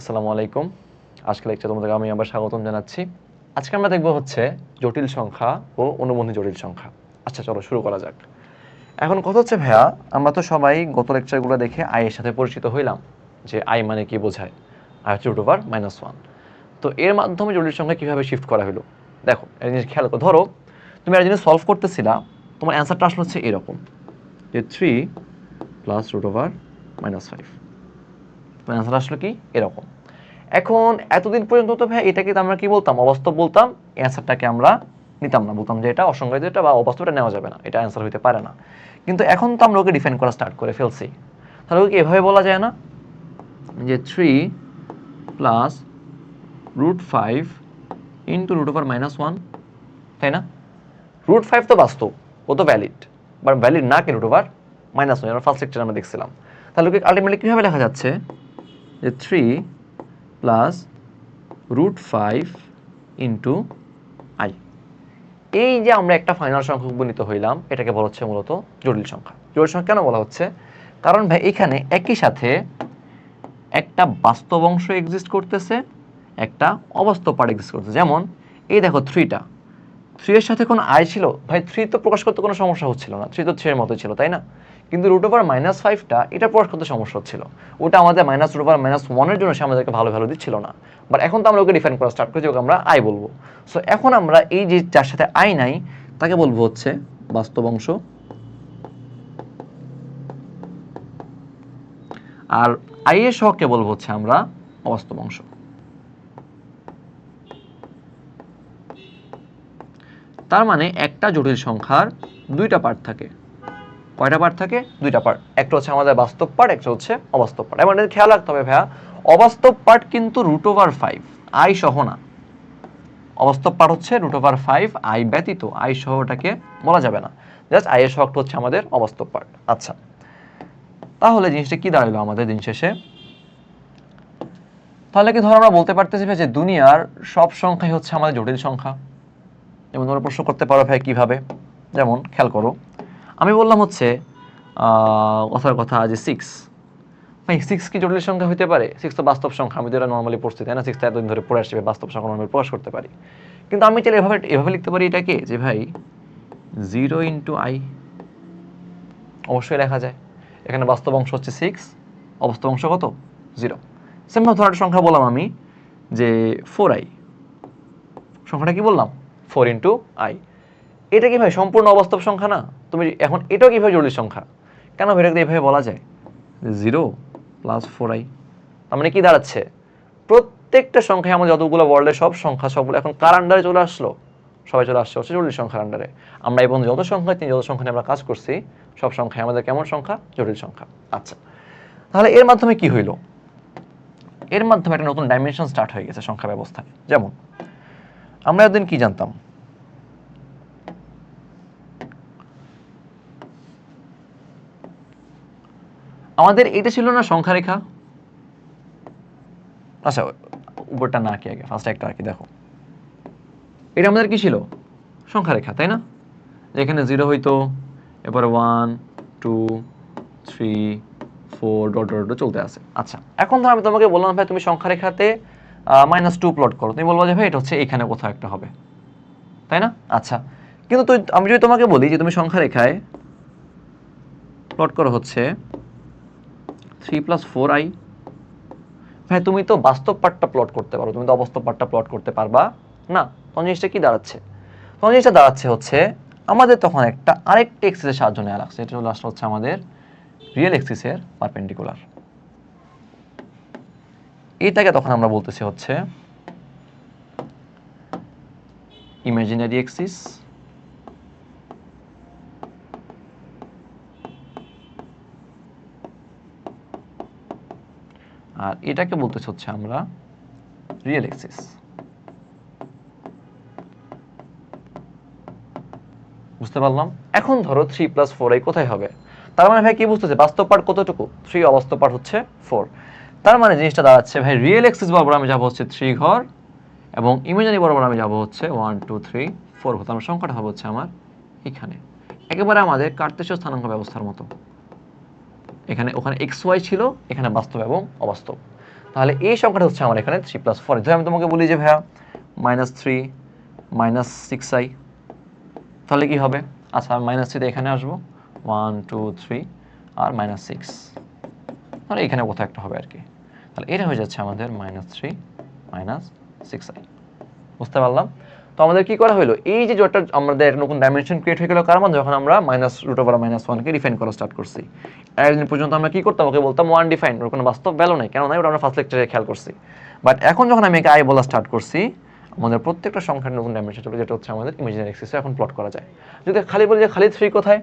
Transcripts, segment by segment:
আসসালামু আলাইকুম। আজকের লেকচারে তোমাদেরকে আমি আবার স্বাগতম জানাচ্ছি। আজকে আমরা দেখব হচ্ছে জটিল সংখ্যা ও অনুবন্ধী জটিল সংখ্যা। আচ্ছা চলো শুরু করা যাক। এখন কথা হচ্ছে ভাইয়া, আমরা তো সবাই গত লেকচারগুলো দেখে আই এর সাথে পরিচিত হইলাম, যে আই মানে কি বোঝায়, আই হচ্ছে √(-1)। তো এর মাধ্যমে জটিল সংখ্যা কীভাবে শিফট করা হলো দেখো, একটা জিনিস খেয়াল করো। ধরো তুমি একটা জিনিস সলভ করতেছিলা, তোমার অ্যান্সারটা আসলে হচ্ছে এরকম, যে 3 + √(-5)। তোমার অ্যান্সার আসলে কি এরকম। এখন এতদিন পর্যন্ত তো ভাই এটাকে আমরা কি বলতাম, অবাস্তব বলতাম। অ্যান্সারটাকে আমরা নিতাম না, বলতাম যে এটা অসংজ্ঞায়িত, এটা বা অবাস্তব, এটা নেওয়া যাবে না, এটা অ্যান্সার হতে পারে না। কিন্তু এখন তো আমরা ওকে ডিফাইন করা স্টার্ট করে ফেলছি। তাহলে ওকে এভাবে বলা যায় না যে 3 + √5 × √(-1), তাই না? √5 তো বাস্তব, ও তো ভ্যালিড, বাট ভ্যালিড না কি √(-1), আমরা ফার্স্ট লেকচারে আমরা দেখছিলাম। তাহলে ওকে আলটিমেটলি কীভাবে লেখা যাচ্ছে, যে 3 + √5 × i। এই যে আমরা একটা ফাইনাল সংখ্যা উপনীত হইলাম, এটাকে বলা হচ্ছে মূলত জটিল সংখ্যা। জটিল সংখ্যা কেন বলা হচ্ছে? কারণ ভাই এখানে একই সাথে একটা বাস্তব অংশ এক্সিস্ট করতেছে, একটা অবাস্তব পার্ট এক্সিস্ট করতেছে। যেমন এই দেখো 3টা, 3 এর সাথে কোনো আই ছিল, ভাই 3 তো প্রকাশ করতে কোনো সমস্যা হচ্ছিল না, 3 তো 3 এর মতোই ছিল, তাই না? কিন্তু √(-5)টা এটা প্রকাশ করতে সমস্যা হচ্ছিল, ওটা আমাদের -√(-1) এর জন্য সে আমাদেরকে ভালো ভ্যালু দিচ্ছিল না। বাট এখন তো আমরা ওকে ডিফাইন করা স্টার্ট করেছি, ওকে আমরা আই বলবো। সো এখন আমরা এই যে যার সাথে আই নাই তাকে বলবো হচ্ছে বাস্তব অংশ, আর আই এর সহগকে বলবো হচ্ছে আমরা অবাস্তব অংশ। তার মানে একটা জটিল সংখ্যার দুইটা পার্ট থাকে। কয়টা পার্ট থাকে? দুইটা পার্ট। একটা হচ্ছে আমাদের বাস্তব পার্ট, একটা হচ্ছে অবাস্তব পার্ট। এবার এটা খেয়াল রাখতে হবে ভাইয়া, অবাস্তব পার্ট কিন্তু √5 আই সহ না। অবাস্তব পার্ট হচ্ছে √5 আই ব্যতীত, আই সহ ওটাকে বলা যাবে না। জাস্ট আই এর সহগটা হচ্ছে আমাদের অবাস্তব পার্ট। আচ্ছা, তাহলে জিনিসটা কি দাঁড়ালো আমাদের দিন শেষে? তাহলে কি ধরো আমরা বলতে পারতেছি ভাই যে দুনিয়ার সব সংখ্যাই হচ্ছে আমাদের জটিল সংখ্যা? যেমন তোমরা প্রশ্ন করতে পারো ভাই কিভাবে। যেমন খেয়াল করো, আমি বললাম হচ্ছে কথার কথা যে 6, ভাই 6 কি জটিল সংখ্যা হতে পারে? 6 তো বাস্তব সংখ্যা, আমি তো এটা নর্মালি পড়ছি, তাই না? 6 তো এতদিন ধরে পড়ে আসছে, বাস্তব সংখ্যা নর্মালি প্রকাশ করতে পারি। কিন্তু আমি চাইলে এভাবে লিখতে পারি এটাকে, যে ভাই 0 × i। অবশ্যই লেখা যায়। এখানে বাস্তব অংশ হচ্ছে 6, অবাস্তব অংশ কত? 0। সেমভাবে ধর একটা সংখ্যা বললাম আমি যে 4i। সংখ্যাটা কি বললাম? 4 × i। এটা কি ভাই সম্পূর্ণ অবাস্তব সংখ্যা না? তুমি এখন এটাও কিভাবে জটিল সংখ্যা? কেন এটাকে এভাবে বলা যায়? 0 + 4i। তার মানে কি দাঁড়াচ্ছে? প্রত্যেকটা সংখ্যায় আমাদের যতগুলো ওয়ার্ল্ডের সব সংখ্যা, সবগুলো এখন কার আন্ডারে চলে আসলো? সবাই চলে আসছে হচ্ছে জটিল সংখ্যার আন্ডারে। আমরা এবং যত সংখ্যা নিয়ে আমরা কাজ করছি, সব সংখ্যায় আমাদের কেমন সংখ্যা? জটিল সংখ্যা। আচ্ছা, তাহলে এর মাধ্যমে কি হইল? এর মাধ্যমে একটা নতুন ডাইমেনশন স্টার্ট হয়ে গেছে সংখ্যা ব্যবস্থায়। যেমন আমরা একদিন কি জানতাম, আমাদের এটা ছিল না সংখ্যা রেখা। আচ্ছা, উপরটা না কি আগে, ফার্স্ট একটা আর কি দেখো, এটা আমাদের কি ছিল? সংখ্যা রেখা, তাই না? যেখানে 0 হইতো, এরপরে 1 2 3 4 ডট ডট ডট চলতে আছে। আচ্ছা, এখন ধর আমি তোমাকে বললাম ভাই তুমি সংখ্যা রেখাতে -2 প্লট করো, তুমি বলবো যে ভাই এটা হচ্ছে এখানে কোথাও একটা হবে, তাই না? আচ্ছা, কিন্তু আমি যদি তোমাকে বলি যে তুমি সংখ্যা রেখায় প্লট করো হচ্ছে 3 + 4i, ভাই তুমি তো বাস্তব পার্টটা প্লট করতে পারো, তুমি তো অবাস্তব পার্টটা প্লট করতে পারবা না। তখন জিনিসটা কি দাঁড়াচ্ছে? তখন জিনিসটা দাঁড়াচ্ছে হচ্ছে আমাদের তখন একটা আরেকটা এক্সিসের সাহায্য নেওয়া লাগছে। এটা হলো আসলে হচ্ছে আমাদের রিয়েল এক্সিসের পারপেন্ডিকুলার। এটাকে তখন আমরা বলতেছি হচ্ছে ইমাজিনারি এক্সিস, আর এটাকে বলতেছি হচ্ছে আমরা রিয়েল এক্সিস। বুঝতে পারলাম? এখন ধরো 3 + 4i কোথায় হবে? তার মানে ভাই কি বুঝতেছে, বাস্তব পার্ট কতটুকু? 3, অবাস্তব পার্ট হচ্ছে 4। তার মানে জিনিসটা দাঁড়াচ্ছে ভাই রিয়েল এক্সিস বরাবর আমি যাবো হচ্ছে 3 ঘর, এবং ইমাজিনারি বরাবর আমি যাবো হচ্ছে 1 2 3 4 ঘর। তার সংখ্যাটা হবে হচ্ছে আমার এখানে, একেবারে আমাদের কার্তেশীয় স্থানাঙ্ক ব্যবস্থার মতো। এখানে ওখানে xy ছিল, এখানে বাস্তব এবং অবাস্তব। তাহলে এই সংখ্যাটা হচ্ছে আমার এখানে 3 + 4 যদি আমি তোমাকে বলি যে ভাইয়া -3 -6i, তাহলে কি হবে? আচ্ছা আমি -3 দিয়ে এখানে আসবো, 1 2 3 আর -6, তাহলে এখানে কোথাও একটা হবে আর কি। তাহলে এটা হয়ে যাচ্ছে আমাদের -3 -6i। বুঝতে পারলাম? তো আমাদের কি করা হলো, এই যে জোটটা আমাদের নতুন ডাইমেনশন ক্রিয়েট হয়ে গেল কার মধ্যে, যখন আমরা -√(-1) কে ডিফাইন করা স্টার্ট করছি। এতদিন পর্যন্ত আমরা কি করতাম, ওকে বলতাম 1 ডিফাইন, ওর কোনো বাস্তব ভ্যালু নাই, কেন নাই ওটা আমরা ফার্স্ট লেকচারে খেয়াল করছি। বাট এখন যখন আমি একে আই বলা স্টার্ট করছি, আমাদের প্রত্যেকটা সংখ্যার নতুন ডাইমেনশন চলে, যেটা হচ্ছে আমাদের ইমাজিনারি এক্সিসে এখন প্লট করা যায়। যদি খালি বলি যে খালি 3 কোথায়,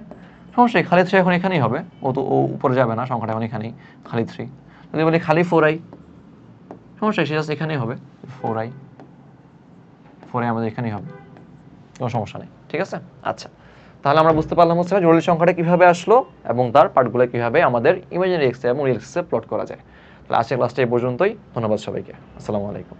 সমস্যা নেই, খালি 3 এখন এখানেই হবে, ও উপরে যাবে না, সংখ্যাটা এখন এখানেই খালি 3। যদি বলি খালি 4i, সমস্যা নেই, সে জাস্ট এখানেই হবে, 4i আমাদের এখানেই হবে, কোনো সমস্যা নেই, ঠিক আছে। আচ্ছা, তাহলে আমরা বুঝতে পারলাম হচ্ছে জটিল সংখ্যাটা কিভাবে আসলো এবং তার পার্টগুলো কিভাবে আমাদের ইমাজিনারি এক্সে এবং রিয়েল এক্সে প্লট করা যায়। তাহলে আজকের ক্লাসটা এই পর্যন্তই। ধন্যবাদ সবাইকে। আসসালামু আলাইকুম।